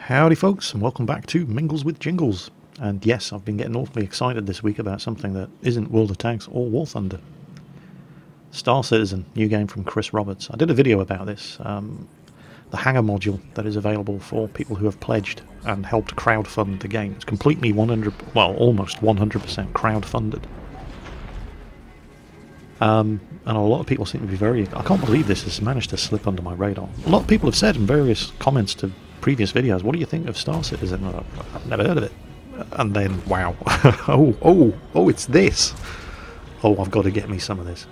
Howdy folks, and welcome back to Mingles with Jingles. And yes, I've been getting awfully excited this week about something that isn't World of Tanks or War Thunder. Star Citizen, new game from Chris Roberts. I did a video about this, the hangar module that is available for people who have pledged and helped crowdfund the game. It's completely almost 100% crowdfunded. And a lot of people seem to be I can't believe this has managed to slip under my radar. A lot of people have said in various comments to previous videos, what do you think of Star Citizen? I've never heard of it. And then, wow. oh, it's this. Oh, I've got to get me some of this.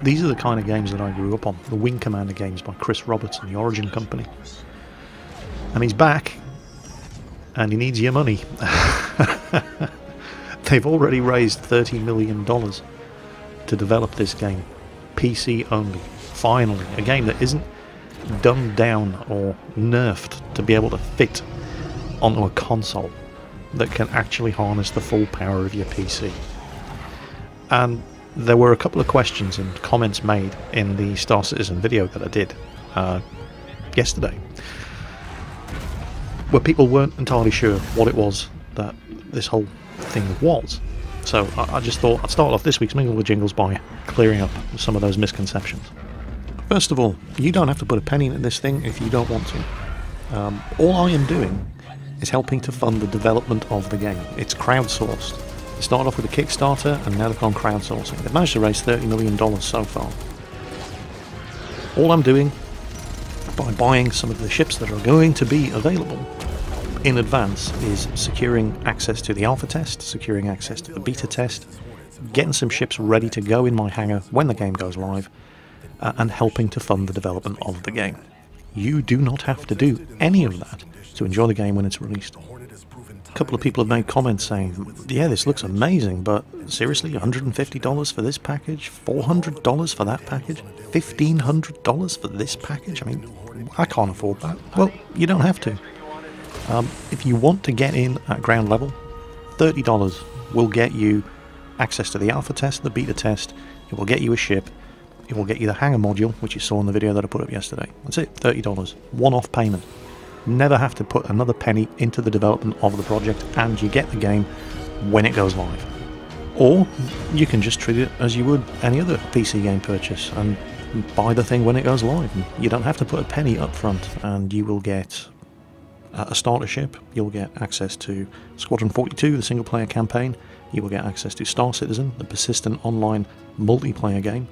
These are the kind of games that I grew up on. The Wing Commander games by Chris Roberts and the Origin Company. And he's back. And he needs your money. They've already raised $30 million to develop this game. PC only. Finally. A game that isn't dumbed down or nerfed to be able to fit onto a console that can actually harness the full power of your PC. And there were a couple of questions and comments made in the Star Citizen video that I did yesterday, where people weren't entirely sure what it was that this whole thing was. So I just thought I'd start off this week's Mingle with Jingles by clearing up some of those misconceptions. First of all, you don't have to put a penny into this thing if you don't want to. All I am doing is helping to fund the development of the game. It's crowdsourced. They started off with a Kickstarter and now they've gone crowdsourcing. They've managed to raise $30 million so far. All I'm doing, by buying some of the ships that are going to be available in advance, is securing access to the alpha test, securing access to the beta test, getting some ships ready to go in my hangar when the game goes live, and helping to fund the development of the game. You do not have to do any of that to enjoy the game when it's released. A couple of people have made comments saying, yeah, this looks amazing, but seriously, $150 for this package? $400 for that package? $1,500 for this package? I mean, I can't afford that. Well, you don't have to. If you want to get in at ground level, $30 will get you access to the alpha test, the beta test, it will get you a ship, it will get you the hangar module, which you saw in the video that I put up yesterday. That's it, $30. One-off payment. Never have to put another penny into the development of the project, and you get the game when it goes live. Or you can just treat it as you would any other PC game purchase and buy the thing when it goes live. You don't have to put a penny up front, and you will get a starter ship, you'll get access to Squadron 42, the single player campaign, you will get access to Star Citizen, the persistent online multiplayer game,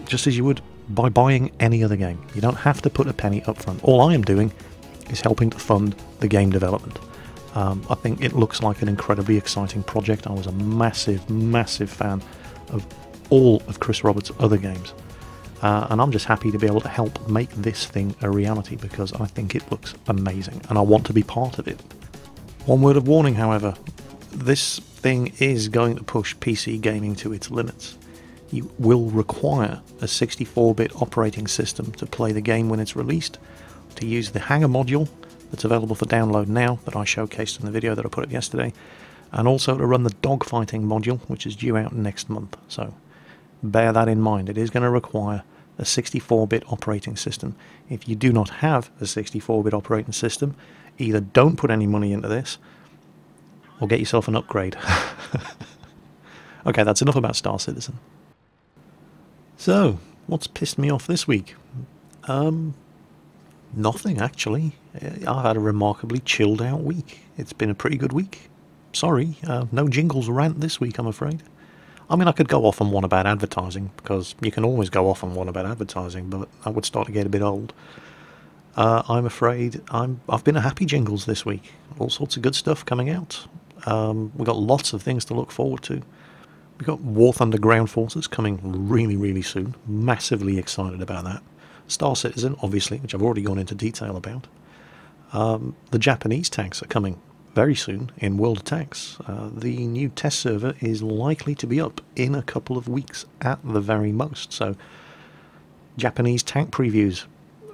just as you would by buying any other game. You don't have to put a penny up front. All I am doing is helping to fund the game development. I think it looks like an incredibly exciting project. I was a massive fan of all of Chris Roberts' other games. And I'm just happy to be able to help make this thing a reality because I think it looks amazing and I want to be part of it. One word of warning, however, this thing is going to push PC gaming to its limits. You will require a 64-bit operating system to play the game when it's released, to use the hangar module that's available for download now that I showcased in the video that I put up yesterday, and also to run the dogfighting module, which is due out next month. So bear that in mind. It is going to require a 64-bit operating system. If you do not have a 64-bit operating system, either don't put any money into this or get yourself an upgrade. Okay, that's enough about Star Citizen. So, what's pissed me off this week? Nothing, actually. I've had a remarkably chilled out week. It's been a pretty good week. Sorry, no Jingles rant this week, I'm afraid. I mean, I could go off on one about advertising, because you can always go off on one about advertising, but that would start to get a bit old. I'm afraid I've been a happy Jingles this week. All sorts of good stuff coming out. We've got lots of things to look forward to. We've got War Thunder Ground Forces coming really soon. Massively excited about that. Star Citizen, obviously, which I've already gone into detail about. The Japanese tanks are coming very soon in World of Tanks. The new test server is likely to be up in a couple of weeks at the very most. So, Japanese tank previews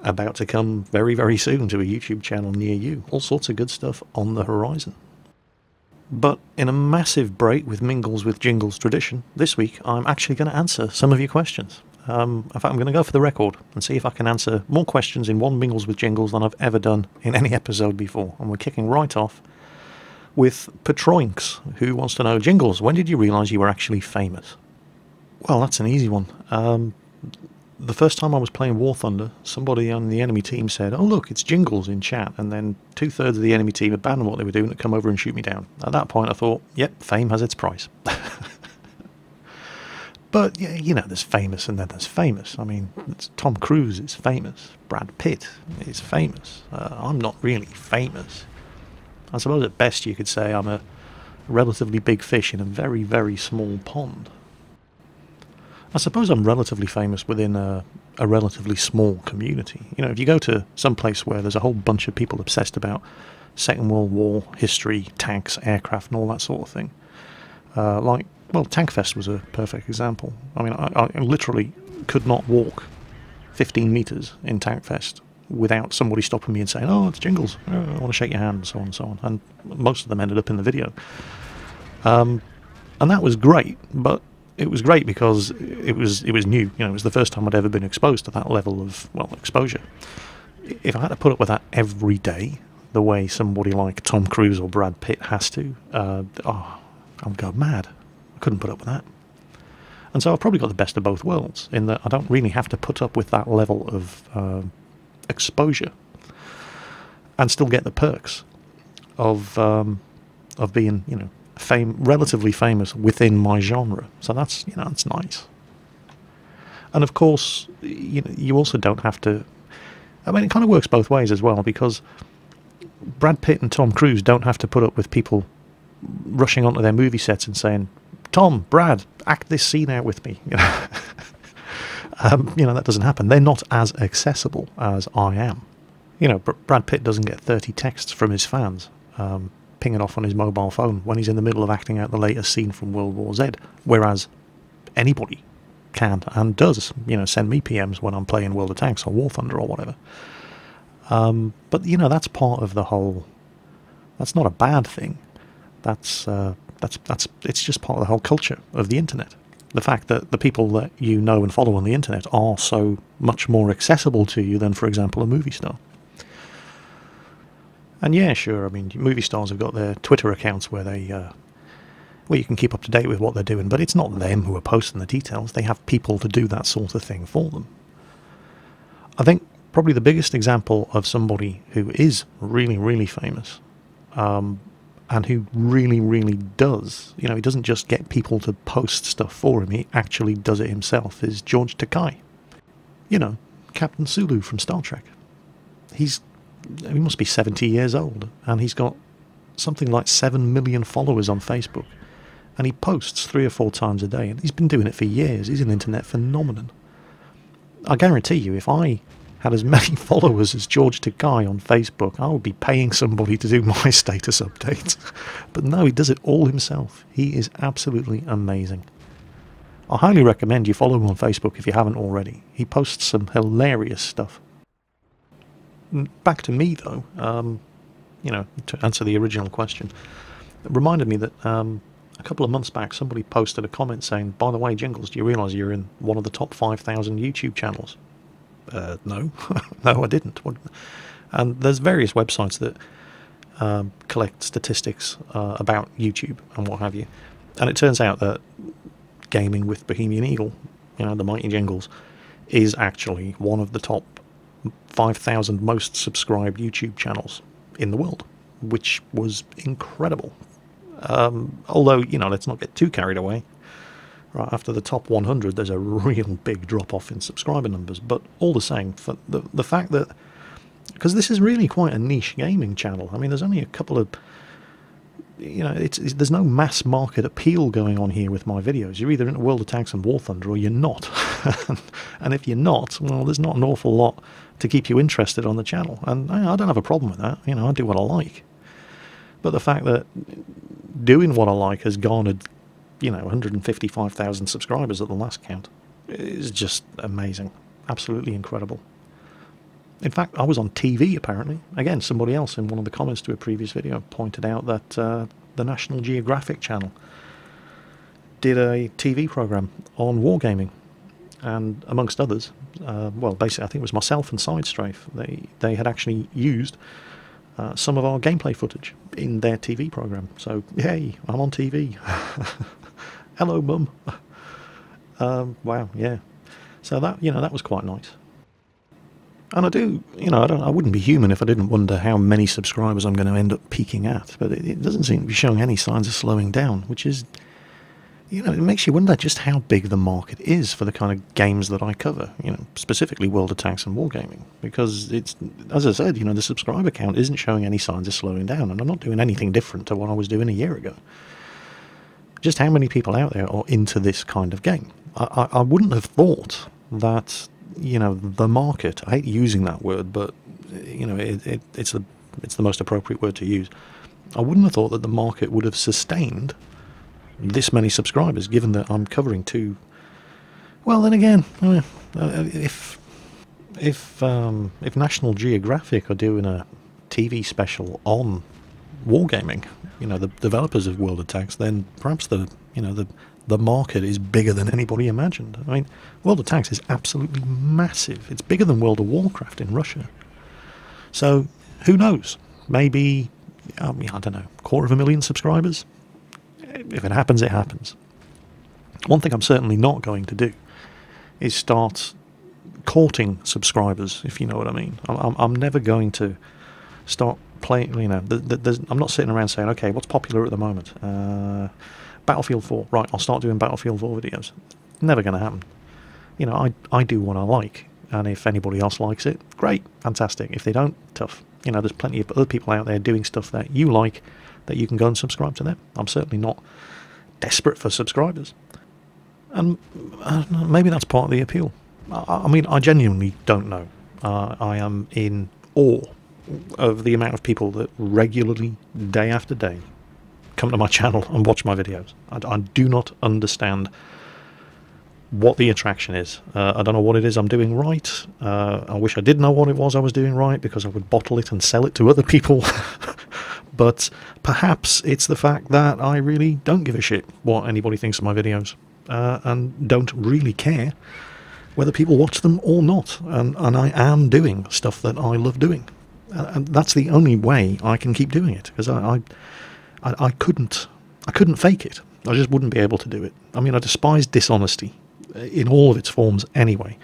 about to come very soon to a YouTube channel near you. All sorts of good stuff on the horizon. But in a massive break with Mingles with Jingles tradition, this week I'm actually going to answer some of your questions. In fact, I'm going to go for the record and see if I can answer more questions in one Mingles with Jingles than I've ever done in any episode before. And we're kicking right off with Petroinks, who wants to know, Jingles, when did you realise you were actually famous? Well, that's an easy one. The first time I was playing War Thunder, somebody on the enemy team said, oh look, it's Jingles in chat, and then 2/3 of the enemy team abandoned what they were doing to come over and shoot me down. At that point I thought, yep, fame has its price. But, yeah, you know, there's famous and then there's famous. I mean, Tom Cruise is famous. Brad Pitt is famous. I'm not really famous. I suppose at best you could say I'm a relatively big fish in a very, very small pond. I suppose I'm relatively famous within a relatively small community. You know, if you go to some place where there's a whole bunch of people obsessed about Second World War, history, tanks, aircraft and all that sort of thing, well, Tankfest was a perfect example. I mean, I literally could not walk 15 metres in Tankfest without somebody stopping me and saying, oh, it's Jingles, I want to shake your hand, and so on and so on. And most of them ended up in the video. And that was great, but it was great because it was new. You know, it was the first time I'd ever been exposed to that level of, well, exposure. If I had to put up with that every day, the way somebody like Tom Cruise or Brad Pitt has to, I would go mad. I couldn't put up with that. And so I've probably got the best of both worlds, in that I don't really have to put up with that level of exposure and still get the perks of being, you know, relatively famous within my genre. So that's, you know, it's nice. And of course, you know, you also don't have to, I mean, it kind of works both ways as well, because Brad Pitt and Tom Cruise don't have to put up with people rushing onto their movie sets and saying, Tom, Brad, act this scene out with me. You know, you know, that doesn't happen. They're not as accessible as I am. You know, Brad Pitt doesn't get 30 texts from his fans pinging off on his mobile phone when he's in the middle of acting out the latest scene from World War Z, whereas anybody can and does, you know, send me PMs when I'm playing World of Tanks or War Thunder or whatever. But, you know, that's part of the whole... That's not a bad thing. It's just part of the whole culture of the internet. The fact that the people that you know and follow on the internet are so much more accessible to you than, for example, a movie star. And yeah, sure, I mean, movie stars have got their Twitter accounts where they, where you can keep up to date with what they're doing, but it's not them who are posting the details. They have people to do that sort of thing for them. I think probably the biggest example of somebody who is really, really famous, and who really, really does, you know, he doesn't just get people to post stuff for him, he actually does it himself, is George Takei. You know, Captain Sulu from Star Trek. He must be 70 years old, and he's got something like 7 million followers on Facebook, and he posts 3 or 4 times a day, and he's been doing it for years. He's an internet phenomenon. I guarantee you, if I had as many followers as George Takei on Facebook, I would be paying somebody to do my status updates. But no, he does it all himself. He is absolutely amazing. I highly recommend you follow him on Facebook if you haven't already. He posts some hilarious stuff. Back to me, though, you know, to answer the original question, it reminded me that a couple of months back somebody posted a comment saying, by the way, Jingles, do you realise you're in one of the top 5,000 YouTube channels? No. No, I didn't. And there's various websites that collect statistics about YouTube and what have you. And it turns out that Gaming with Bohemian Eagle, you know, the mighty Jingles, is actually one of the top 5,000 most subscribed YouTube channels in the world, which was incredible. Although, you know, let's not get too carried away. Right after the top 100, there's a real big drop-off in subscriber numbers. But all the same, for the fact that... Because this is really quite a niche gaming channel. I mean, there's only a couple of... You know, there's no mass market appeal going on here with my videos. You're either into World of Tanks and War Thunder or you're not. And if you're not, well, there's not an awful lot to keep you interested on the channel. And I don't have a problem with that. You know, I do what I like. But the fact that doing what I like has garnered, you know, 155,000 subscribers at the last count is just amazing. Absolutely incredible. In fact, I was on TV, apparently. Again, somebody else in one of the comments to a previous video pointed out that the National Geographic channel did a TV program on wargaming. and amongst others, well, basically I think it was myself and Sidestrafe, they had actually used some of our gameplay footage in their TV program. So, hey, I'm on TV. Hello, Mum. Wow, yeah. So that, that was quite nice. And I do, I wouldn't be human if I didn't wonder how many subscribers I'm going to end up peaking at. But it doesn't seem to be showing any signs of slowing down, which is, it makes you wonder just how big the market is for the kind of games that I cover, specifically World of Tanks and Wargaming. Because it's, as I said, the subscriber count isn't showing any signs of slowing down, and I'm not doing anything different to what I was doing a year ago. Just how many people out there are into this kind of game? I wouldn't have thought that, the market, I hate using that word, but, it's the most appropriate word to use. I wouldn't have thought that the market would have sustained this many subscribers, given that I'm covering two. Well, then again, if National Geographic are doing a TV special on wargaming, the developers of World of Tanks, then perhaps the market is bigger than anybody imagined. I mean, World of Tanks is absolutely massive. It's bigger than World of Warcraft in Russia. So who knows? Maybe, I don't know, 250,000 subscribers. If it happens, it happens. One thing I'm certainly not going to do is start courting subscribers, if you know what I mean. I'm never going to start playing, I'm not sitting around saying, okay, what's popular at the moment? Battlefield 4. Right, I'll start doing Battlefield 4 videos. Never going to happen. I do what I like, and if anybody else likes it, great, fantastic. If they don't, tough. There's plenty of other people out there doing stuff that you like, that you can go and subscribe to them. I'm certainly not desperate for subscribers. And maybe that's part of the appeal. I genuinely don't know. I am in awe of the amount of people that regularly, day after day, come to my channel and watch my videos. I do not understand what the attraction is. I don't know what it is I'm doing right. I wish I did know what it was I was doing right, because I would bottle it and sell it to other people. But perhaps it's the fact that I really don't give a shit what anybody thinks of my videos, and don't really care whether people watch them or not. And I am doing stuff that I love doing. And that's the only way I can keep doing it, because I couldn't fake it. I just wouldn't be able to do it. I mean, I despise dishonesty in all of its forms anyway.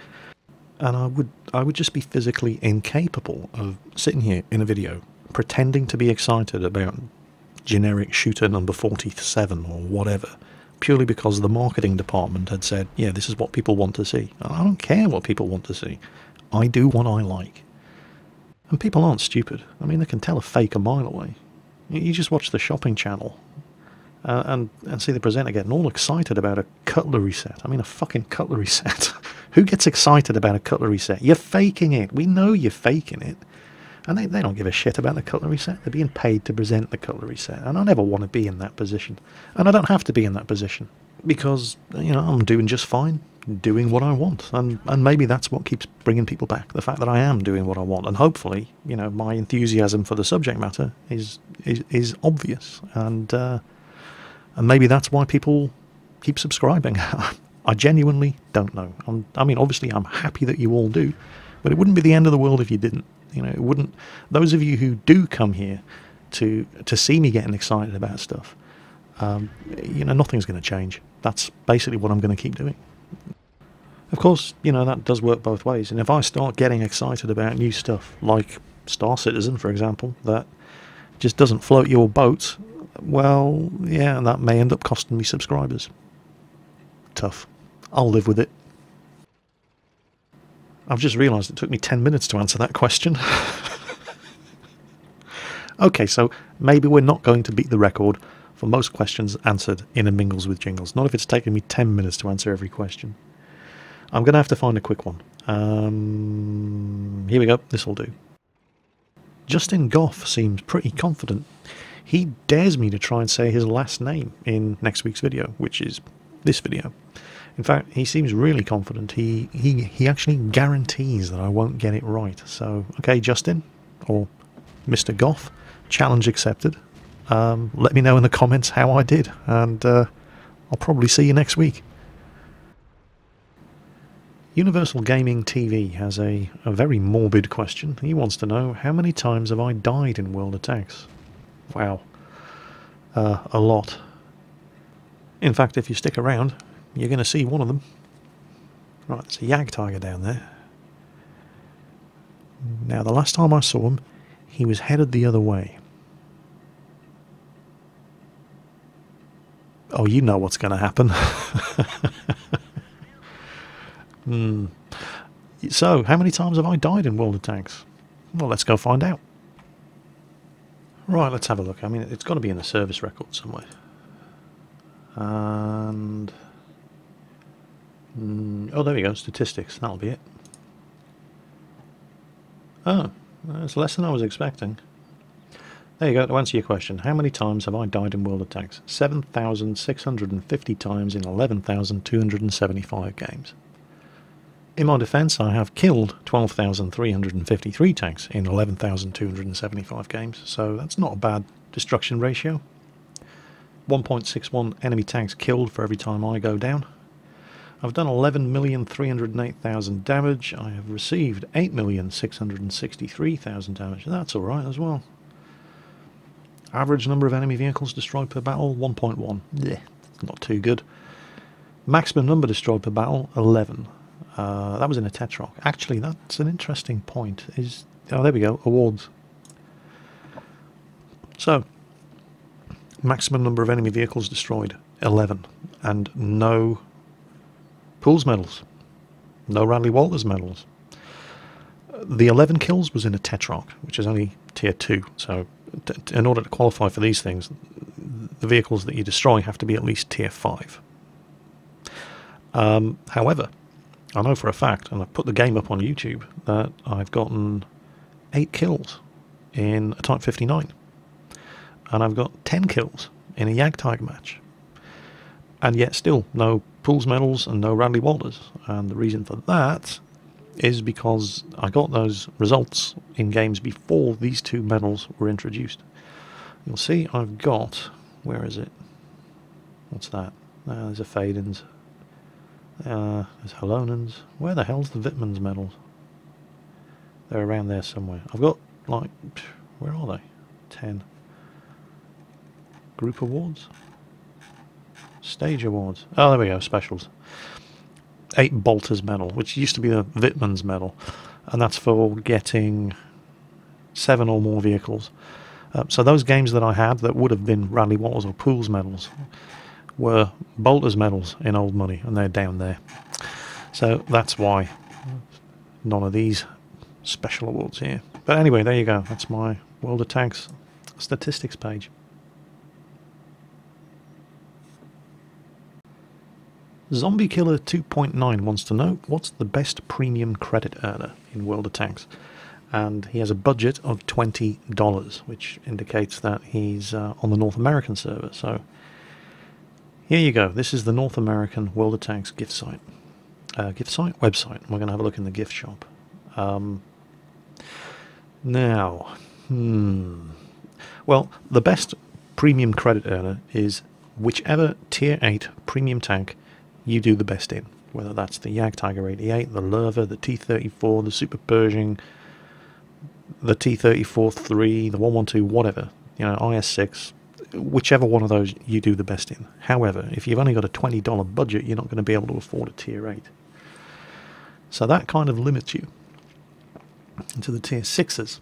And I would just be physically incapable of sitting here in a video pretending to be excited about generic shooter number 47 or whatever, purely because the marketing department had said, yeah, this is what people want to see. I don't care what people want to see. I do what I like. And people aren't stupid. I mean, they can tell a fake a mile away. You just watch the shopping channel and see the presenter getting all excited about a cutlery set. I mean, a fucking cutlery set. Who gets excited about a cutlery set? You're faking it. We know you're faking it. And they don't give a shit about the cutlery set. They're being paid to present the cutlery set. And I never want to be in that position. And I don't have to be in that position. Because, I'm doing just fine. Doing what I want. And maybe that's what keeps bringing people back. The fact that I am doing what I want. And hopefully, my enthusiasm for the subject matter is obvious. And maybe that's why people keep subscribing. I genuinely don't know. Obviously I'm happy that you all do. But it wouldn't be the end of the world if you didn't. It wouldn't. Those of you who do come here to see me getting excited about stuff, nothing's going to change. That's basically what I'm going to keep doing. Of course, that does work both ways. And if I start getting excited about new stuff, like Star Citizen, for example, that just doesn't float your boat, well, yeah, that may end up costing me subscribers. Tough. I'll live with it. I've just realised it took me 10 minutes to answer that question. Okay, so maybe we're not going to beat the record for most questions answered in a Mingles with Jingles. Not if it's taken me 10 minutes to answer every question. I'm going to have to find a quick one. Here we go. This will do. Justin Goff seems pretty confident. He dares me to try and say his last name in next week's video, which is this video. In fact, he seems really confident. He actually guarantees that I won't get it right. So, okay, Justin, or Mr. Goff, challenge accepted. Let me know in the comments how I did, and I'll probably see you next week. Universal Gaming TV has a very morbid question. He wants to know, how many times have I died in World of Tanks? Wow. A lot. In fact, if you stick around, you're going to see one of them. Right, there's a Yag Tiger down there. Now, the last time I saw him, he was headed the other way. Oh, you know what's going to happen. So, how many times have I died in World of Tanks? Well, let's go find out. Right, let's have a look. I mean, it's got to be in the service record somewhere. And... oh, there we go, statistics. That'll be it. Oh, that's less than I was expecting. There you go, to answer your question. How many times have I died in World of Tanks? 7,650 times in 11,275 games. In my defence, I have killed 12,353 tanks in 11,275 games, so that's not a bad destruction ratio. 1.61 enemy tanks killed for every time I go down. I've done 11,308,000 damage. I have received 8,663,000 damage. That's alright as well. Average number of enemy vehicles destroyed per battle, 1.1. Yeah, not too good. Maximum number destroyed per battle, 11. That was in a Tetrock. Actually, that's an interesting point. Oh, there we go, awards. So, maximum number of enemy vehicles destroyed, 11. And no Pools medals. No Radley Walters medals. The 11 kills was in a Tetrock, which is only tier 2. So, in order to qualify for these things, the vehicles that you destroy have to be at least tier 5. However, I know for a fact, and I've put the game up on YouTube, that I've gotten 8 kills in a Type 59. And I've got 10 kills in a Yag Tiger match. And yet still, no Pools medals and no Radley Walters. And the reason for that is because I got those results in games before these 2 medals were introduced. You'll see I've got... where is it? What's that? There's a Fadens. There's Halonens. Where the hell's the Wittmann's medals? They're around there somewhere. I've got, like, where are they? 10. Group awards? Stage awards. Oh, there we go, specials. 8 Bolter's medal, which used to be the Wittmann's medal. And that's for getting 7 or more vehicles. So those games that I had that would have been Radley Walters or Pools medals were Bolter's medals in old money, and they're down there. So that's why none of these special awards here. But anyway, there you go. That's my World of Tanks statistics page. Zombie Killer 2.9 wants to know, what's the best premium credit earner in World of Tanks? And he has a budget of $20, which indicates that he's on the North American server. So here you go. This is the North American World of Tanks gift site. Website. We're going to have a look in the gift shop. Now, well, the best premium credit earner is whichever tier 8 premium tank you do the best in. Whether that's the Yag Tiger 88, the Lerva, the T-34, the Super Pershing, the T-34-3, the 112, whatever. You know, IS-6. Whichever one of those you do the best in. However, if you've only got a $20 budget, you're not going to be able to afford a tier 8. So that kind of limits you into the tier 6s.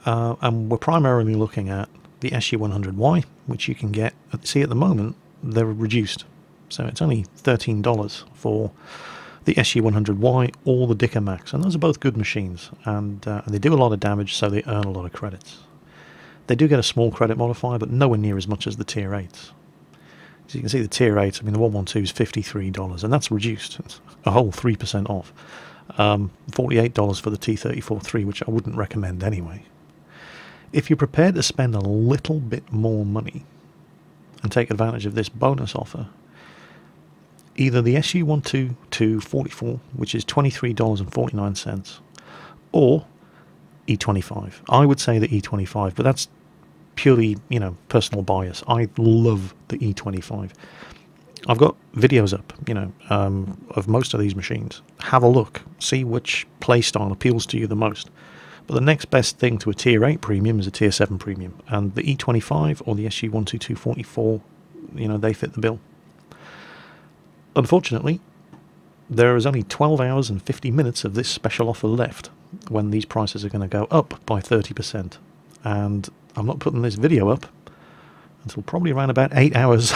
And we're primarily looking at the SU-100Y, which you can get, see at the moment, they're reduced. So it's only $13 for the SU-100Y or the Dicker Max. And those are both good machines. And they do a lot of damage, so they earn a lot of credits. They do get a small credit modifier, but nowhere near as much as the tier 8s. So you can see the tier 8, I mean the 112 is $53, and that's reduced. It's a whole 3% off. $48 for the T-34-3, which I wouldn't recommend anyway. If you're prepared to spend a little bit more money and take advantage of this bonus offer, either the SU-122-44, which is $23.49, or E25. I would say the E25, but that's purely, you know, personal bias. I love the E25. I've got videos up, of most of these machines. Have a look, see which playstyle appeals to you the most. But the next best thing to a Tier 8 premium is a Tier 7 premium, and the E25 or the SG12244, they fit the bill. Unfortunately, there is only 12 hours and 50 minutes of this special offer left when these prices are going to go up by 30%. And I'm not putting this video up until probably around about 8 hours.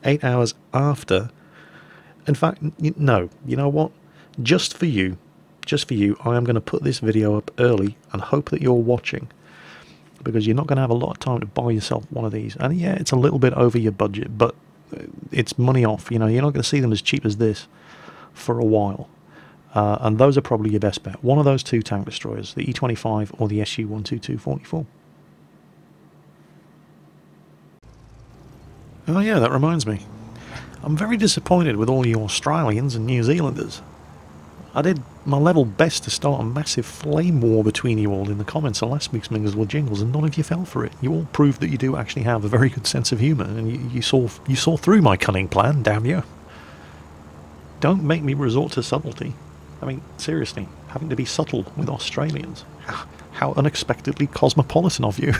8 hours after. In fact, no, you know what? Just for you, I am going to put this video up early and hope that you're watching, because you're not going to have a lot of time to buy yourself one of these. And yeah, it's a little bit over your budget, but it's money off. You're not going to see them as cheap as this for a while. And those are probably your best bet. One of those two tank destroyers, the E25 or the SU-12244. Oh yeah, that reminds me. I'm very disappointed with all you Australians and New Zealanders. I did my level best to start a massive flame war between you all in the comments of last week's Mingles with Jingles, and none of you fell for it. You all proved that you do actually have a very good sense of humour, and you saw through my cunning plan, damn you. Don't make me resort to subtlety. I mean, seriously, having to be subtle with Australians. How unexpectedly cosmopolitan of you.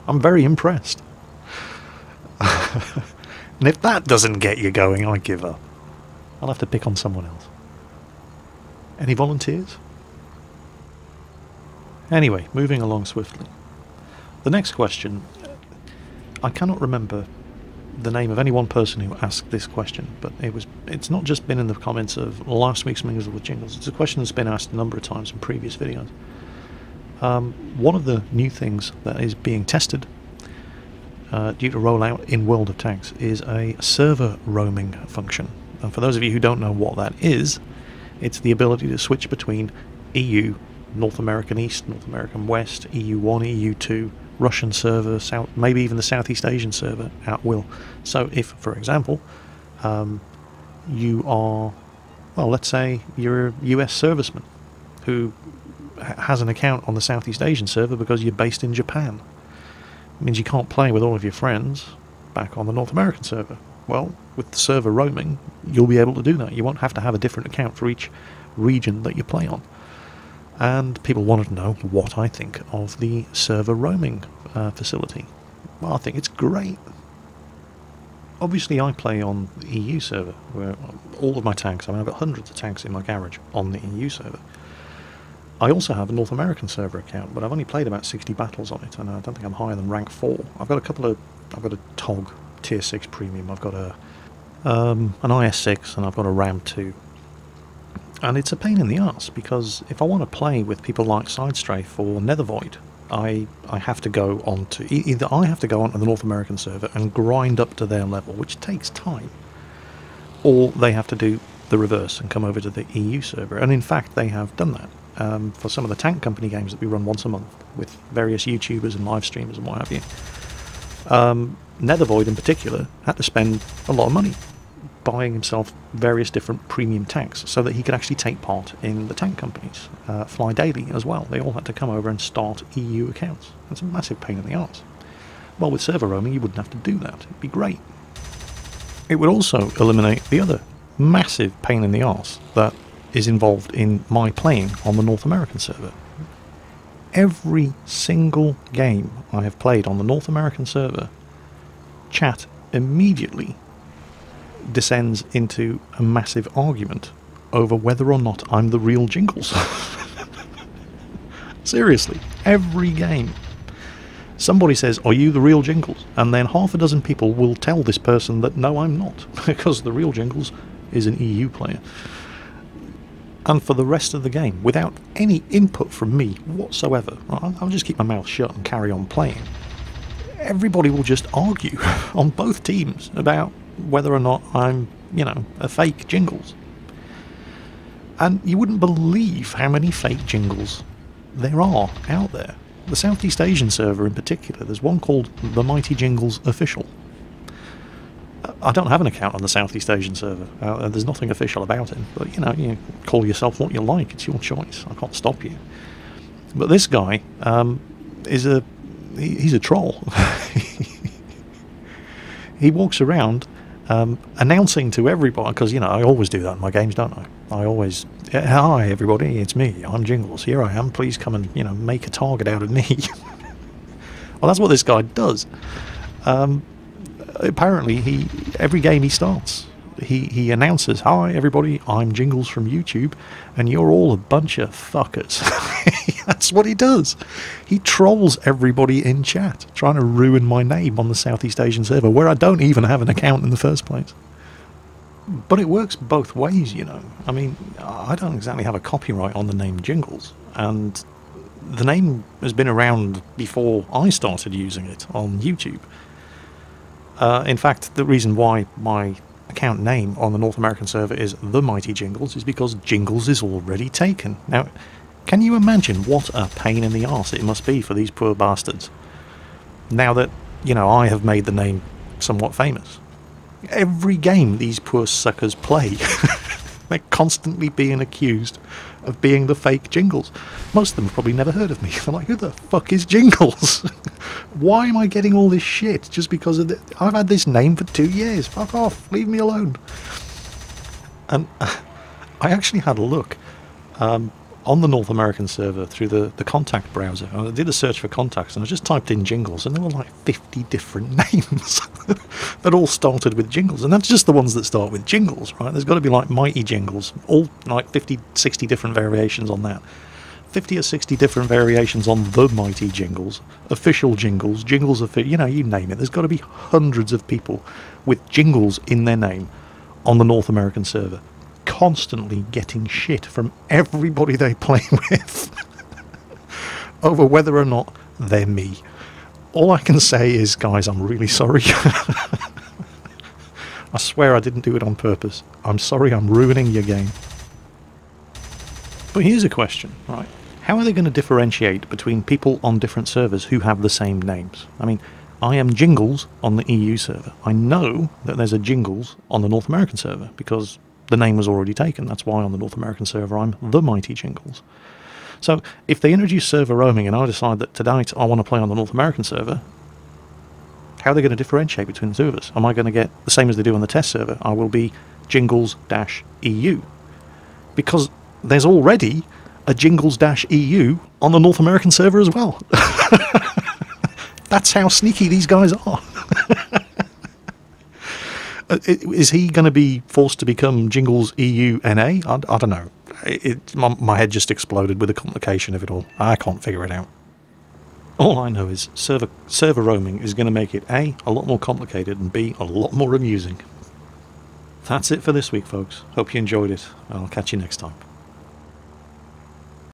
I'm very impressed. And if that doesn't get you going, I give up. I'll have to pick on someone else. Any volunteers? Anyway, moving along swiftly. The next question, I cannot remember the name of any one person who asked this question, but it's not just been in the comments of last week's Mingles with Jingles. It's a question that's been asked a number of times in previous videos. One of the new things that is being tested due to roll out in World of Tanks is a server roaming function. And for those of you who don't know what that is, it's the ability to switch between EU, North American East, North American West, EU1, EU2, Russian server, maybe even the Southeast Asian server at will. So if, for example, you are, well, let's say you're a US serviceman who has an account on the Southeast Asian server because you're based in Japan. It means you can't play with all of your friends back on the North American server. Well, with the server roaming, you'll be able to do that. You won't have to have a different account for each region that you play on. And people wanted to know what I think of the server roaming facility. Well, I think it's great. Obviously, I play on the EU server, where all of my tanks, I mean, I've got hundreds of tanks in my garage on the EU server. I also have a North American server account, but I've only played about 60 battles on it, and I don't think I'm higher than rank 4. I've got a TOG Tier 6 Premium, I've got an IS-6, and I've got a RAM 2. And it's a pain in the arse, because if I want to play with people like Sidestrafe or Nethervoid, I have to go onto either I have to go onto the North American server and grind up to their level, which takes time, or they have to do the reverse and come over to the EU server. And in fact, they have done that for some of the Tank Company games that we run once a month with various YouTubers and live streamers and what have you. Nethervoid in particular had to spend a lot of money buying himself various different premium tanks so that he could actually take part in the Tank Companies. Fly Daily as well. They all had to come over and start EU accounts. That's a massive pain in the arse. Well, with server roaming, you wouldn't have to do that. It'd be great. It would also eliminate the other massive pain in the arse that is involved in my playing on the North American server. Every single game I have played on the North American server, chat immediately descends into a massive argument over whether or not I'm the real Jingles. Seriously, every game. Somebody says, "Are you the real Jingles?" And then half a dozen people will tell this person that no, I'm not, because the real Jingles is an EU player. And for the rest of the game, without any input from me whatsoever, I'll just keep my mouth shut and carry on playing. Everybody will just argue on both teams about whether or not I'm, a fake Jingles. And you wouldn't believe how many fake Jingles there are out there. The Southeast Asian server in particular, there's one called the Mighty Jingles Official. I don't have an account on the Southeast Asian server. There's nothing official about it. But, you call yourself what you like. It's your choice. I can't stop you. But this guy he's a troll. he walks around announcing to everybody, because, you know, I always do that in my games, don't I? I always, hi everybody, it's me, I'm Jingles, here I am, please come and, you know, make a target out of me. Well, that's what this guy does. Apparently, every game he starts, he announces, hi everybody, I'm Jingles from YouTube, and you're all a bunch of fuckers. That's what he does. He trolls everybody in chat, trying to ruin my name on the Southeast Asian server, where I don't even have an account in the first place. But it works both ways, you know. I mean, I don't exactly have a copyright on the name Jingles, and the name has been around before I started using it on YouTube. In fact, the reason why my account name on the North American server is The Mighty Jingles is because Jingles is already taken. Now, can you imagine what a pain in the arse it must be for these poor bastards? Now that, you know, I have made the name somewhat famous. Every game these poor suckers play, they're constantly being accused of being the fake Jingles. Most of them have probably never heard of me. They're like, who the fuck is Jingles? Why am I getting all this shit just because of the... I've had this name for 2 years. Fuck off. Leave me alone. And I actually had a look on the North American server through the contact browser. I did a search for contacts and I just typed in Jingles, and there were like 50 different names that all started with Jingles. And that's just the ones that start with Jingles, right? There's got to be like Mighty Jingles, all like 50, 60 different variations on that. 50 or 60 different variations on the Mighty Jingles, official Jingles, Jingles, you know, you name it. There's got to be hundreds of people with Jingles in their name on the North American server, constantly getting shit from everybody they play with over whether or not they're me. All I can say is, guys, I'm really sorry. I swear I didn't do it on purpose. I'm sorry I'm ruining your game. But here's a question, right? How are they going to differentiate between people on different servers who have the same names? I mean, I am Jingles on the EU server. I know that there's a Jingles on the North American server because the name was already taken. That's why on the North American server I'm The Mighty Jingles. So if they introduce server roaming and I decide that tonight I want to play on the North American server, how are they going to differentiate between the two of us? Am I going to get the same as they do on the test server? I will be Jingles-EU. Because there's already a Jingles-EU on the North American server as well. That's how sneaky these guys are. Is he going to be forced to become Jingles-EU NA? I don't know. My head just exploded with the complication of it all. I can't figure it out. All I know is server roaming is going to make it A, a lot more complicated, and B, a lot more amusing. That's it for this week, folks. Hope you enjoyed it. I'll catch you next time.